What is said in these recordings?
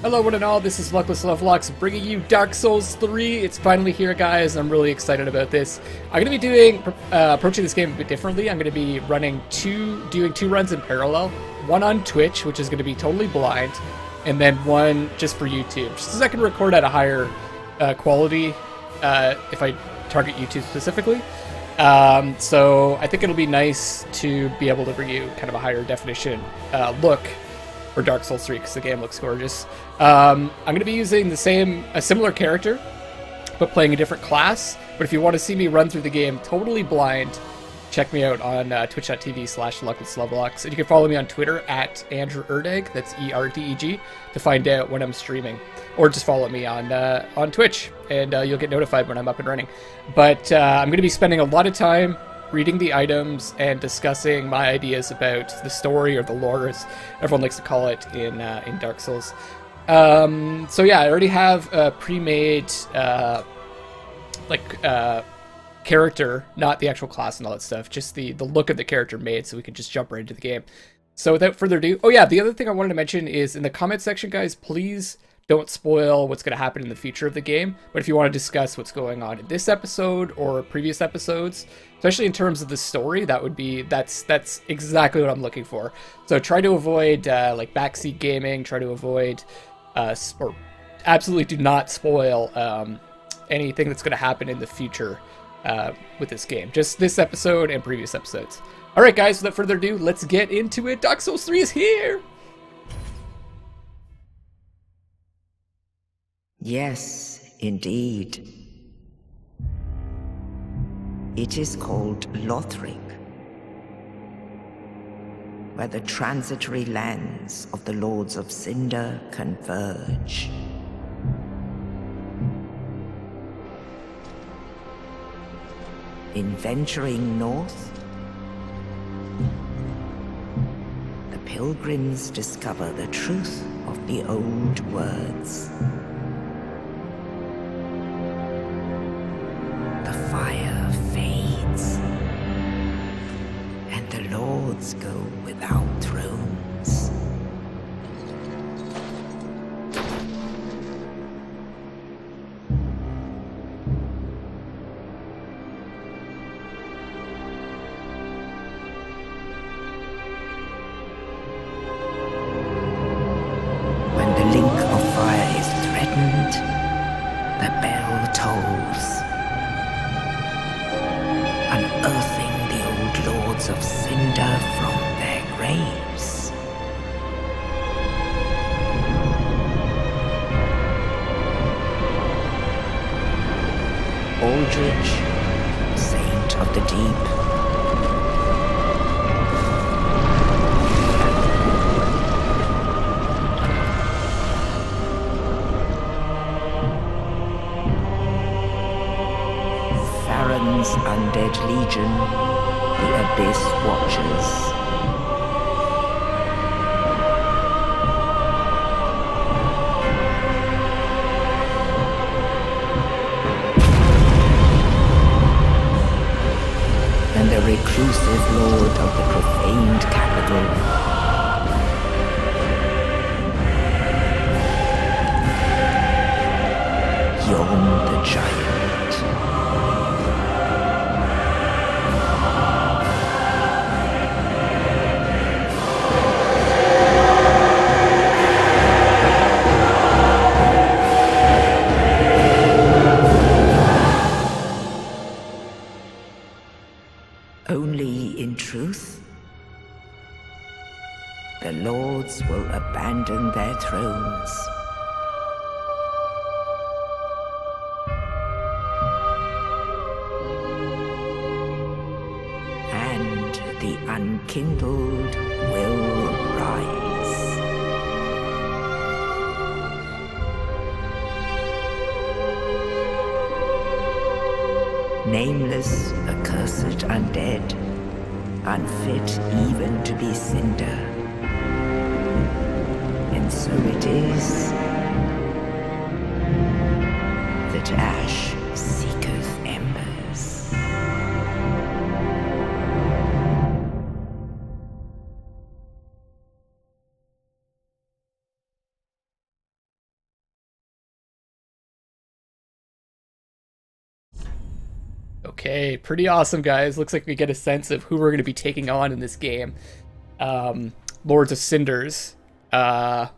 Hello one and all, this is Luckless Lovelocks bringing you Dark Souls 3. It's finally here, guys. I'm really excited about this. I'm going to be approaching this game a bit differently. I'm going to be doing two runs in parallel. One on Twitch, which is going to be totally blind, and then one just for YouTube. Just so I can record at a higher quality if I target YouTube specifically. So I think it'll be nice to be able to bring you kind of a higher definition look for Dark Souls 3 because the game looks gorgeous. I'm going to be using a similar character, but playing a different class. But if you want to see me run through the game totally blind, check me out on twitch.tv/LucklessLovelocks. And you can follow me on Twitter at Andrew Erdeg, that's E-R-D-E-G, to find out when I'm streaming. Or just follow me on Twitch, and you'll get notified when I'm up and running. But I'm going to be spending a lot of time reading the items and discussing my ideas about the story, or the lore, as everyone likes to call it in Dark Souls. So yeah, I already have a pre-made character, not the actual class and all that stuff, just the look of the character made, so we can just jump right into the game. So without further ado, oh yeah, the other thing I wanted to mention is in the comment section, guys, please don't spoil what's going to happen in the future of the game. But if you want to discuss what's going on in this episode or previous episodes, especially in terms of the story, that's exactly what I'm looking for. So try to avoid like backseat gaming. Try to avoid or absolutely do not spoil anything that's going to happen in the future with this game. Just this episode and previous episodes. All right, guys. Without further ado, let's get into it. Dark Souls 3 is here. Yes, indeed. It is called Lothric, where the transitory lands of the Lords of Cinder converge. In venturing north, the pilgrims discover the truth of the old words. The fire fades, and the lords go without thrones. When the link of fire is threatened, the bell tolls, unearthing the old lords of Cinder from their graves. Aldrich, saint of the deep, Farron's undead legion, the Abyss Watchers. And the reclusive lord of the profaned capital, Yom the Giant. Only in truth, the lords will abandon their thrones. And the unkindled will rise. Nameless, accursed undead, unfit even to be Cinder. And so it is that ash seeketh embers. Okay, pretty awesome, guys. Looks like we get a sense of who we're going to be taking on in this game. Lords of Cinders, and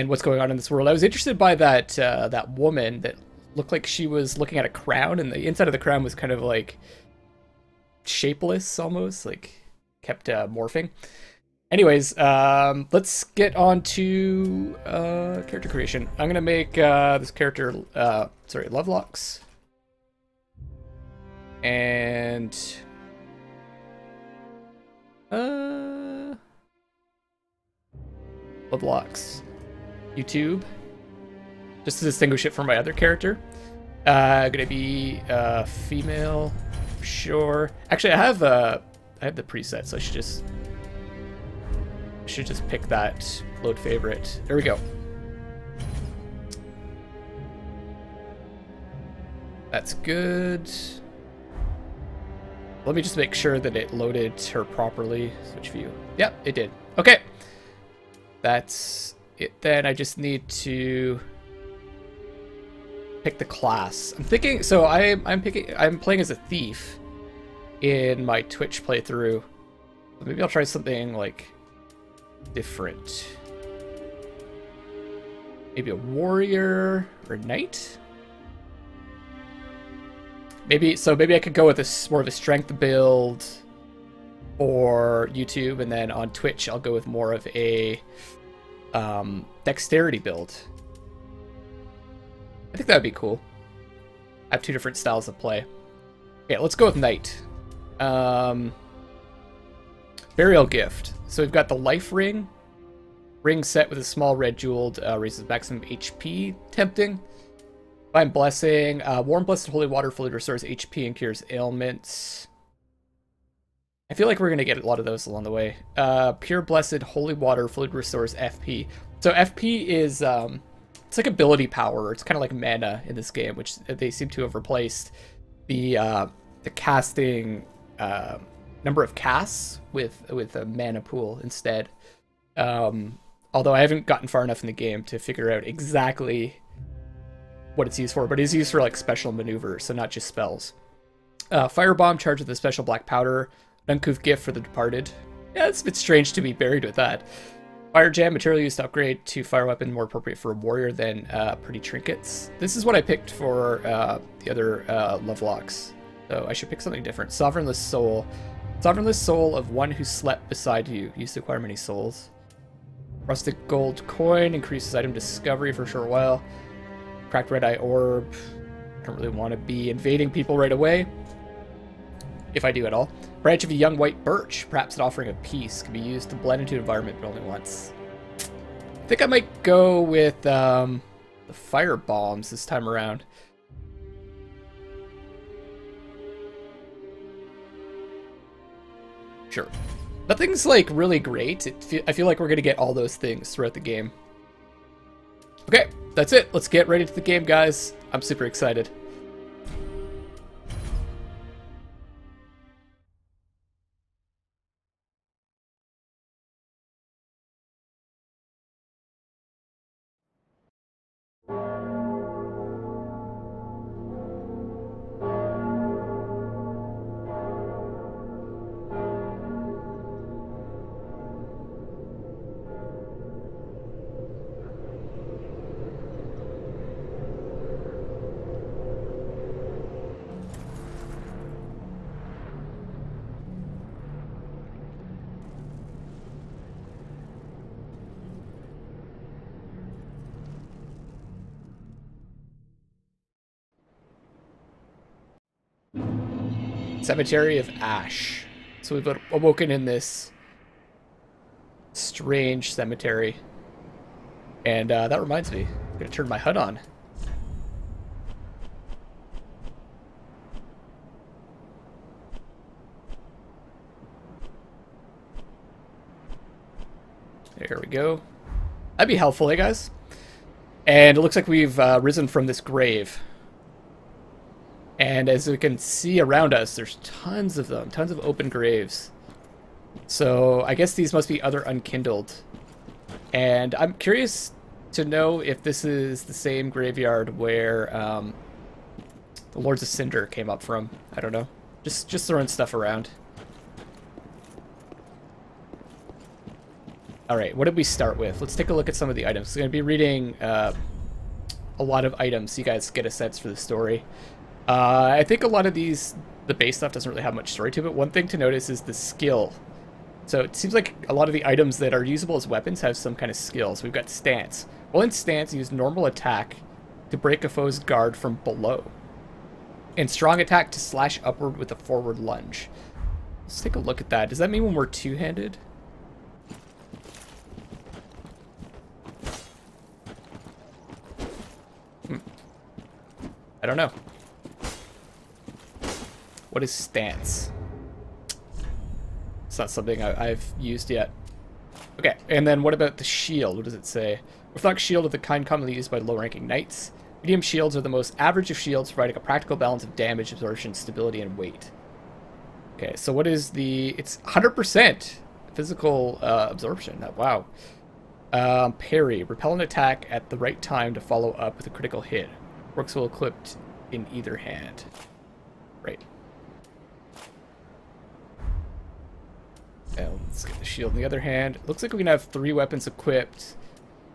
what's going on in this world. I was interested by that that woman that looked like she was looking at a crown, and the inside of the crown was kind of like shapeless, almost like kept morphing. Anyways, let's get on to character creation. I'm gonna make this character, Lovelocks, and Lovelocks YouTube, just to distinguish it from my other character. Gonna be female, for sure. Actually, I have the preset, so I should just pick that load favorite. There we go. That's good. Let me just make sure that it loaded her properly. Switch view. Yep, it did. Okay. That's it then. I just need to pick the class. I'm thinking, so I'm playing as a thief in my Twitch playthrough. Maybe I'll try something like different. Maybe a warrior or knight? Maybe I could go with more of a strength build for YouTube, and then on Twitch I'll go with more of a dexterity build. I think that would be cool. I have two different styles of play. Okay, let's go with knight. Burial gift. So we've got the life ring. Ring set with a small red jeweled, raises maximum HP. Tempting. Divine blessing. Warm blessed holy water fully restores HP and cures ailments. I feel like we're gonna get a lot of those along the way. Pure blessed holy water fully restores FP. So FP is it's like ability power. It's kind of like mana in this game, which they seem to have replaced the casting number of casts with a mana pool instead. Although I haven't gotten far enough in the game to figure out exactly what it's used for, but it's used for like special maneuvers, so not just spells. Firebomb charged with a special black powder. Uncouth gift for the departed. Yeah, it's a bit strange to be buried with that. Fire jam, material used to upgrade to fire weapon, more appropriate for a warrior than pretty trinkets. This is what I picked for the other Lovelocks, so I should pick something different. Sovereignless soul. Sovereignless soul of one who slept beside you. Used to acquire many souls. Rustic gold coin, increases item discovery for a short while. Cracked red eye orb. Don't really want to be invading people right away, if I do at all. Branch of a young white birch, perhaps an offering of peace, can be used to blend into an environment but only once. I think I might go with the fire bombs this time around. Sure. Nothing's like really great. I feel like we're gonna get all those things throughout the game. Okay, that's it. Let's get right into the game, guys. I'm super excited. Cemetery of Ash. So we've awoken in this strange cemetery. And that reminds me, I'm gonna turn my HUD on. There we go. That'd be helpful, eh, guys? And it looks like we've risen from this grave. And as we can see around us, there's tons of them, tons of open graves. So I guess these must be other unkindled. And I'm curious to know if this is the same graveyard where the Lords of Cinder came up from. I don't know. Just throwing stuff around. Alright, what did we start with? Let's take a look at some of the items. I'm going to be reading a lot of items so you guys get a sense for the story. I think a lot of these, the base stuff doesn't really have much story to it. One thing to notice is the skill. So it seems like a lot of the items that are usable as weapons have some kind of skill. So we've got Stance. While in Stance, use normal attack to break a foe's guard from below. And Strong Attack to slash upward with a forward lunge. Let's take a look at that. Does that mean when we're two-handed? I don't know. What is Stance? It's not something I've used yet. Okay, and then what about the shield? What does it say? Reflect shield of the kind commonly used by low-ranking knights. Medium shields are the most average of shields, providing a practical balance of damage, absorption, stability, and weight. Okay, so what is the... It's 100% physical absorption. Wow. Parry. Repel an attack at the right time to follow up with a critical hit. Works while equipped in either hand. Right. And let's get the shield in the other hand. Looks like we can have 3 weapons equipped.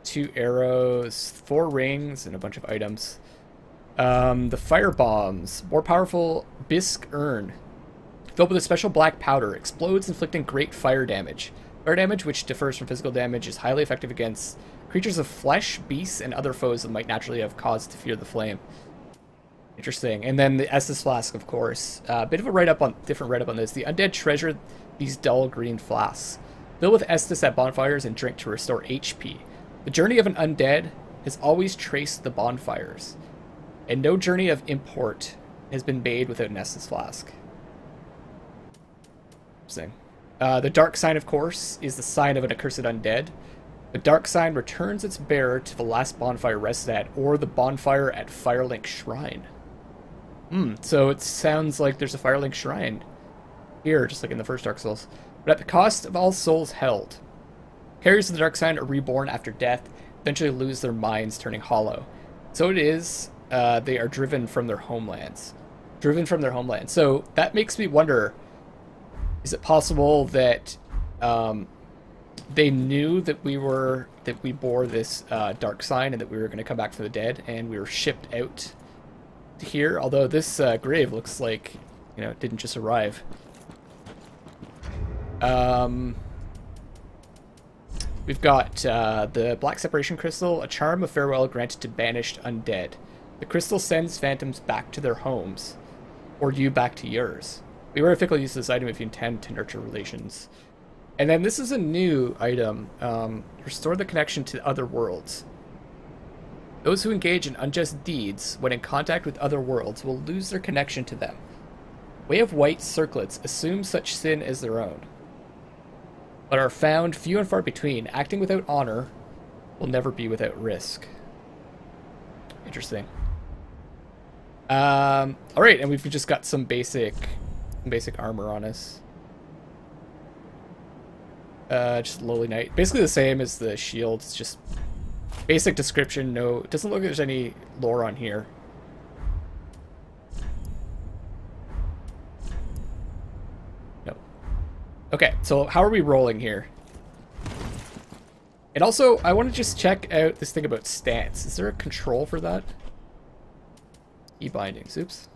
2 arrows, 4 rings, and a bunch of items. The fire bombs. More powerful bisque urn. Filled with a special black powder. Explodes, inflicting great fire damage. Fire damage, which differs from physical damage, is highly effective against creatures of flesh, beasts, and other foes that might naturally have cause to fear the flame. Interesting. And then the Estus Flask, of course. A bit of a different write-up on this. The undead treasure these dull green flasks. Fill with Estus at bonfires and drink to restore HP. The journey of an undead has always traced the bonfires, and no journey of import has been made without an Estus Flask. Interesting. The dark sign, of course, is the sign of an accursed undead. The dark sign returns its bearer to the last bonfire rested at, or the bonfire at Firelink Shrine. So it sounds like there's a Firelink Shrine here, just like in the first Dark Souls. But at the cost of all souls held. Carriers of the dark sign are reborn after death, eventually lose their minds, turning hollow. So it is, they are driven from their homelands. Driven from their homeland. So that makes me wonder, is it possible that they knew that we bore this dark sign and that we were going to come back from the dead, and we were shipped out to here? Although this grave looks like, it didn't just arrive. We've got the Black Separation Crystal, a charm of farewell granted to banished undead. The crystal sends phantoms back to their homes, or you back to yours. Beware of fickle use of this item if you intend to nurture relations. And then this is a new item. Restore the connection to other worlds. Those who engage in unjust deeds when in contact with other worlds will lose their connection to them. Way of White circlets assume such sin as their own, but are found few and far between. Acting without honor will never be without risk. Interesting. Alright, and we've just got some basic armor on us. Just lowly knight. Basically the same as the shield. It's just basic description. No, it doesn't look like there's any lore on here. No. Okay, so how are we rolling here? And also, I want to just check out this thing about stance. Is there a control for that? Key bindings. Oops.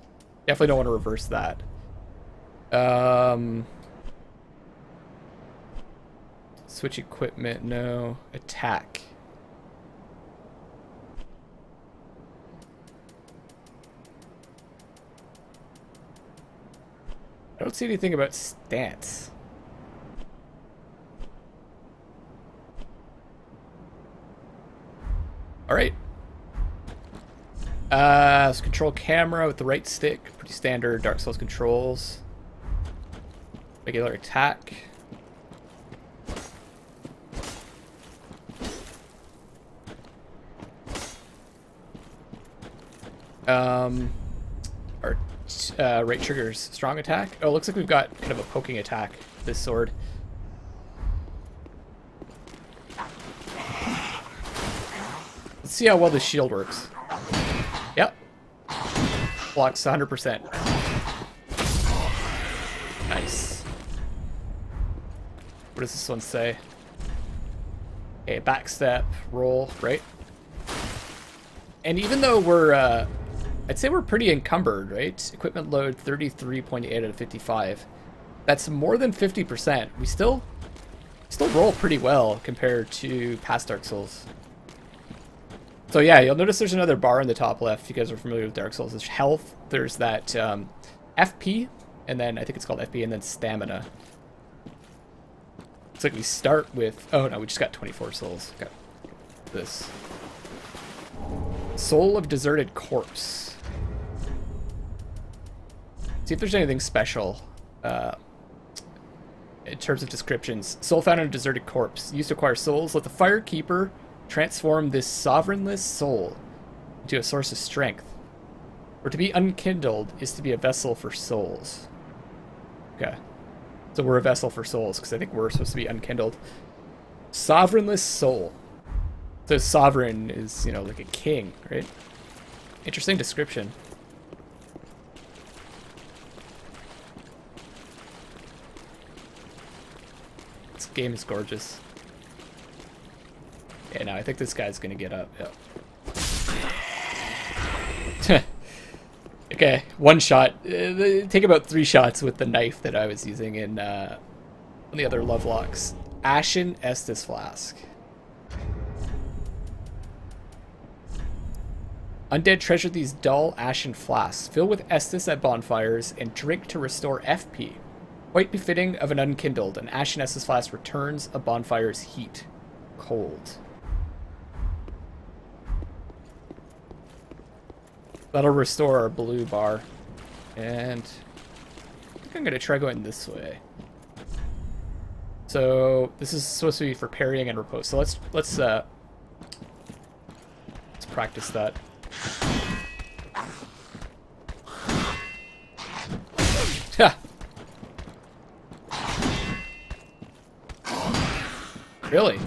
Definitely don't want to reverse that. Switch equipment, no. Attack. I don't see anything about stance. Alright. So control camera with the right stick. Pretty standard Dark Souls controls. Regular attack. Our right triggers strong attack. Oh, it looks like we've got kind of a poking attack with this sword. Let's see how well this shield works. Yep. Blocks 100%. Nice. What does this one say? Okay, backstep, roll, right? And even though we're, I'd say we're pretty encumbered, right? Equipment load 33.8 out of 55. That's more than 50%. We still roll pretty well compared to past Dark Souls. So yeah, you'll notice there's another bar in the top left. If you guys are familiar with Dark Souls, there's health. There's that FP, and then I think it's called FP, and then stamina. Looks like we start with... Oh no, we just got 24 souls. Got this. Soul of Deserted Corpse. See if there's anything special in terms of descriptions. Soul found in a deserted corpse. Used to acquire souls. Let the Firekeeper transform this sovereignless soul into a source of strength. Or to be unkindled is to be a vessel for souls. Okay. So we're a vessel for souls, because I think we're supposed to be unkindled. Sovereignless soul. So sovereign is, you know, like a king, right? Interesting description. This game is gorgeous. Yeah, no, I think this guy's gonna get up. Yep. Okay, one shot. Take about 3 shots with the knife that I was using in one of the other Lovelocks. Ashen Estus Flask. Undead treasure these dull ashen flasks. Fill with Estus at bonfires and drink to restore FP. Quite befitting of an unkindled. An ashen Estus flask returns a bonfire's heat. Cold. That'll restore our blue bar. And I think I'm going to try going this way. So this is supposed to be for parrying and repose. So let's practice that. Ha! Really?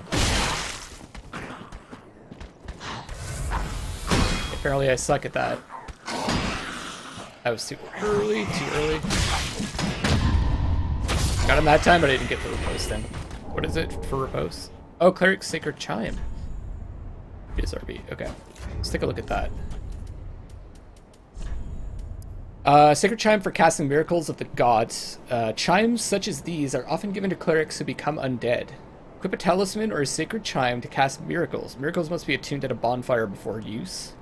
Apparently I suck at that. That was too early, Got him that time, but I didn't get the repose then. What is it for repose? Oh, Cleric's Sacred Chime. It is RB. Okay. Let's take a look at that. Sacred Chime for casting miracles of the gods. Chimes such as these are often given to clerics who become undead. Equip a talisman or a sacred chime to cast miracles. Miracles must be attuned at a bonfire before use.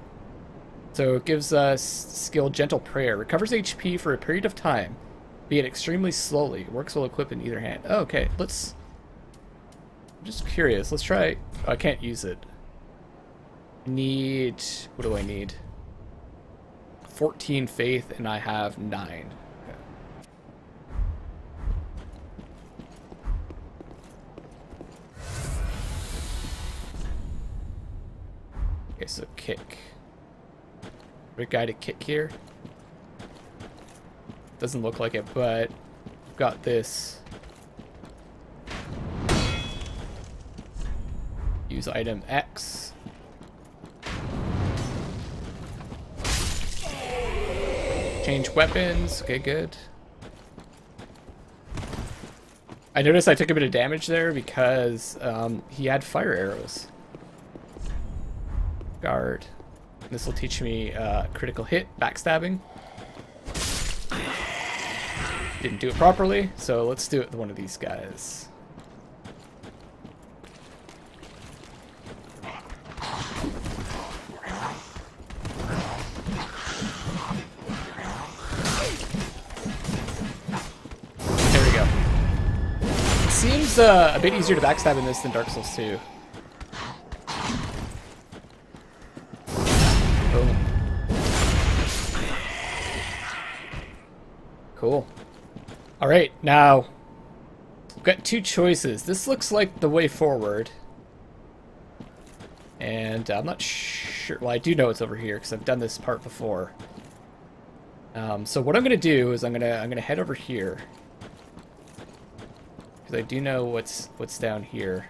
So it gives us skill Gentle Prayer. Recovers HP for a period of time, be it extremely slowly. Works while equipped in either hand. Oh, okay, I'm just curious. Let's try... Oh, I can't use it. Need... What do I need? 14 faith, and I have 9. Okay, so kick. A guy to kick here. Doesn't look like it, but I've got this. Use item X. Change weapons. Okay, good. I noticed I took a bit of damage there because he had fire arrows. Guard. This will teach me critical hit, backstabbing. Didn't do it properly, so let's do it with one of these guys. There we go. It seems a bit easier to backstab in this than Dark Souls 2. Cool. Alright, now we've got 2 choices. This looks like the way forward. And I'm not sure. Well, I do know it's over here because I've done this part before. So what I'm going to do is I'm going to head over here. Because I do know what's down here.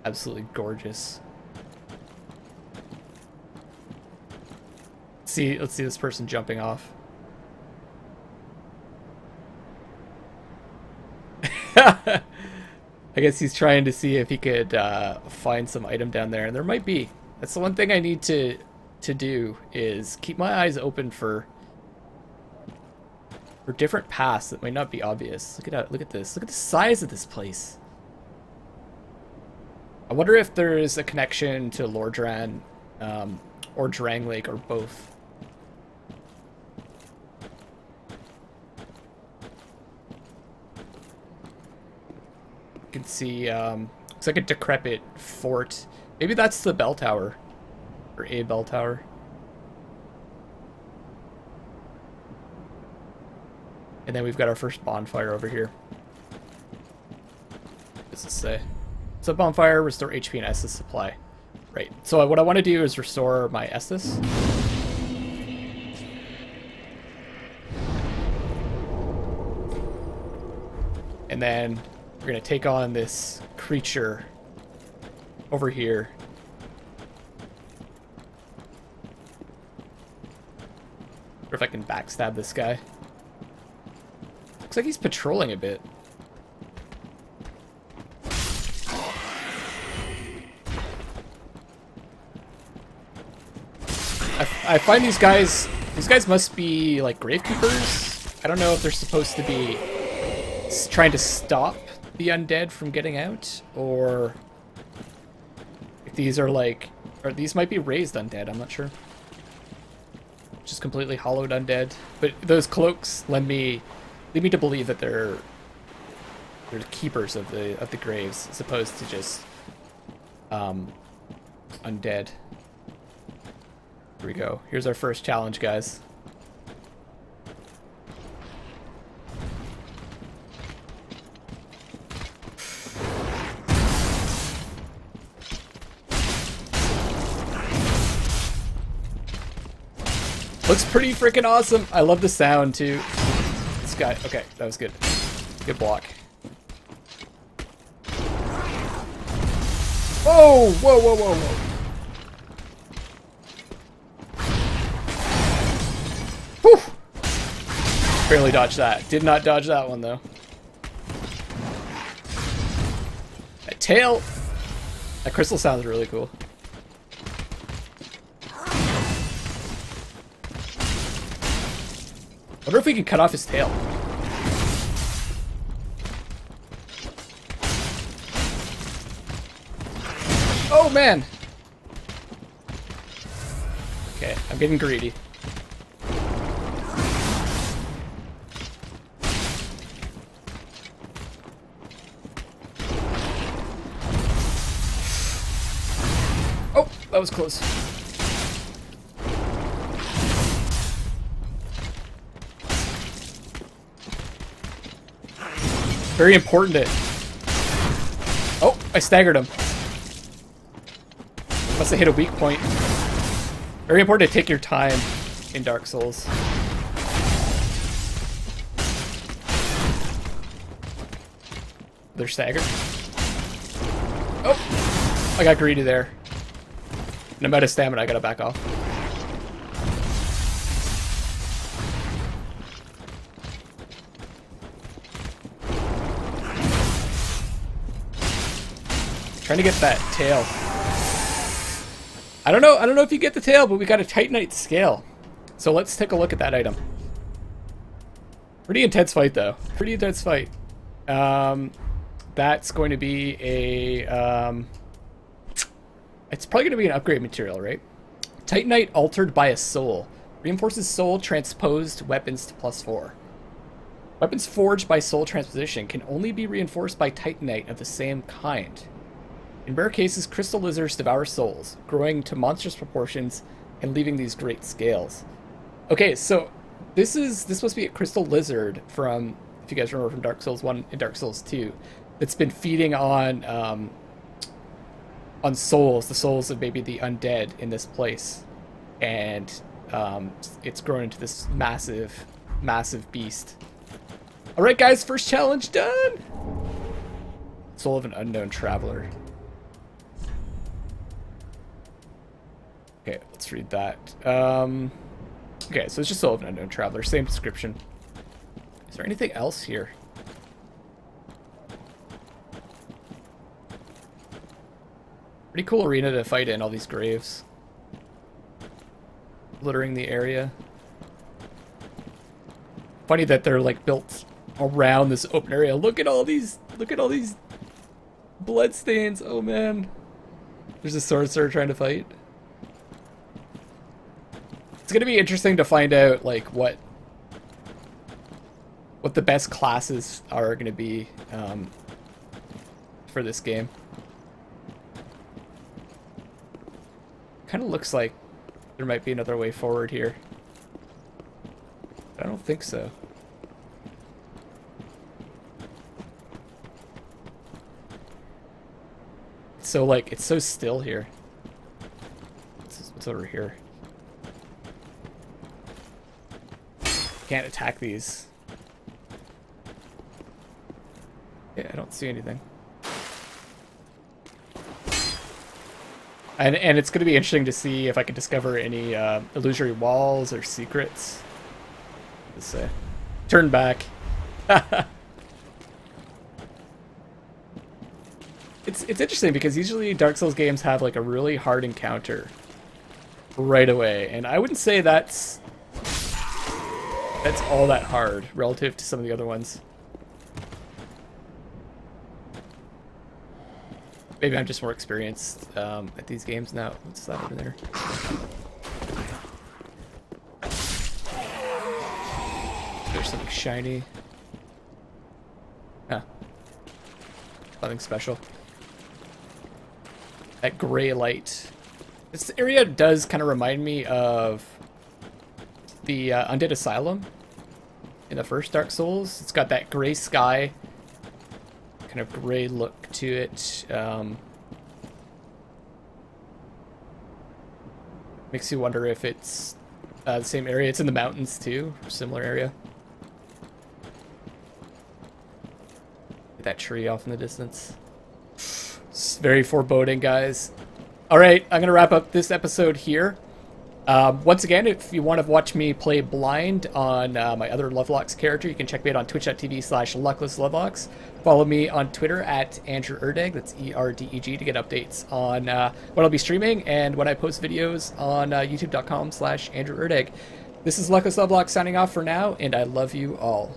Absolutely gorgeous. Let's see this person jumping off. I guess he's trying to see if he could find some item down there, and there might be. That's the one thing I need to do, is keep my eyes open for different paths that might not be obvious. Look at this. Look at the size of this place. I wonder if there's a connection to Lordran or Drang Lake, or both. You can see it's like a decrepit fort. Maybe that's the bell tower, or a bell tower. And then we've got our first bonfire over here. What does it say? So bonfire, restore HP and Estus supply. Right. So what I want to do is restore my Estus. And then we're going to take on this creature over here. Or if I can backstab this guy. Looks like he's patrolling a bit. I find these guys must be like gravekeepers. I don't know if they're supposed to be trying to stop the undead from getting out, or if these are like, or these might be raised undead, I'm not sure. Just completely hollowed undead. But those cloaks lead me to believe that they're keepers of the graves, as opposed to just undead. Here we go. Here's our first challenge, guys. Looks pretty freaking awesome. I love the sound too. This guy. Okay, that was good. Good block. Whoa! Whoa! Whoa! Whoa! Whoa! Barely dodged that. Did not dodge that one, though. That tail! That crystal sounds really cool. Wonder if we can cut off his tail. Oh, man! Okay, I'm getting greedy. That was close. Very important to... Oh, I staggered him. Must have hit a weak point. Very important to take your time in Dark Souls. They're staggered. Oh, I got greedy there. And I'm out of stamina, I gotta back off. Trying to get that tail. I don't know if you get the tail, but we got a Titanite scale. So let's take a look at that item. Pretty intense fight though. Pretty intense fight. That's going to be a it's probably going to be an upgrade material, right? Titanite altered by a soul. Reinforces soul transposed weapons to +4. Weapons forged by soul transposition can only be reinforced by Titanite of the same kind. In rare cases, crystal lizards devour souls, growing to monstrous proportions and leaving these great scales. Okay, so this must be a crystal lizard from, if you guys remember from Dark Souls 1 and Dark Souls 2, that's been feeding on souls, the souls of maybe the undead in this place, and it's grown into this massive beast. All right, guys, first challenge done. Soul of an unknown traveler. Okay, let's read that. Okay, so it's just Soul of an Unknown Traveler. Same description. Is there anything else here? Pretty cool arena to fight in, all these graves. Littering the area. Funny that they're like built around this open area. Look at all these blood stains. Oh man. There's a sorcerer trying to fight. It's gonna be interesting to find out like what the best classes are gonna be for this game. Kind of looks like there might be another way forward here. I don't think so. So like it's so still here. What's over here? Can't attack these. Yeah, I don't see anything. And it's going to be interesting to see if I can discover any illusory walls or secrets. Let's say, turn back. It's interesting because usually Dark Souls games have like a really hard encounter right away, and I wouldn't say that's all that hard relative to some of the other ones. Maybe I'm just more experienced at these games now. What's that over there? There's something shiny. Huh. Nothing special. That gray light. This area does kind of remind me of the Undead Asylum in the first Dark Souls. It's got that gray sky, kind of gray look to it. Makes you wonder if it's the same area. It's in the mountains too, similar area. That tree off in the distance. It's very foreboding, guys. All right, I'm gonna wrap up this episode here. Once again, if you want to watch me play blind on my other Lovelocks character, you can check me out on twitch.tv/LucklessLovelocks. Follow me on Twitter at Andrew Erdeg, that's E-R-D-E-G, to get updates on what I'll be streaming and when I post videos on youtube.com/Andrew Erdeg. This is Luckless Lovelocks signing off for now, and I love you all.